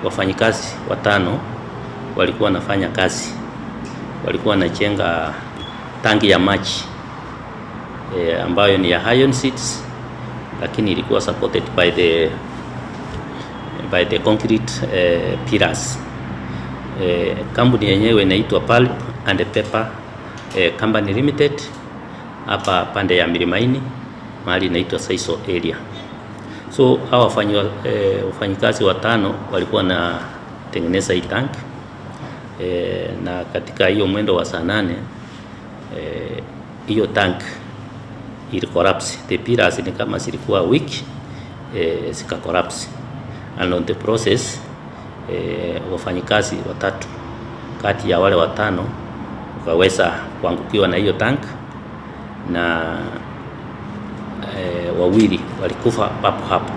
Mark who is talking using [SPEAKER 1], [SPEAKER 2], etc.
[SPEAKER 1] wafanyikazi 5 walikuwa wanafanya kazi, walikuwa wanajenga tangi ya maji ambayo ni ya iron sheets, lakini ilikuwa supported by the concrete pillars. Kampuni yenyewe inaitwa Pulp and Paper Company Limited, hapa pande ya Milimaini, mahali inaitwa Saiso area. So hawa wafanyikazi 5 walikuwa na tengeneza hii tank na katika hiyo mwendo wa saa 8 hiyo tank ili collapse. The pillars ni kama zilikuwa weak, zika collapse, and on the process wafanyikazi 3 kati ya wale 5 wakaweza kuangukiwa na hiyo tank, na 2 walikufa papo hapo.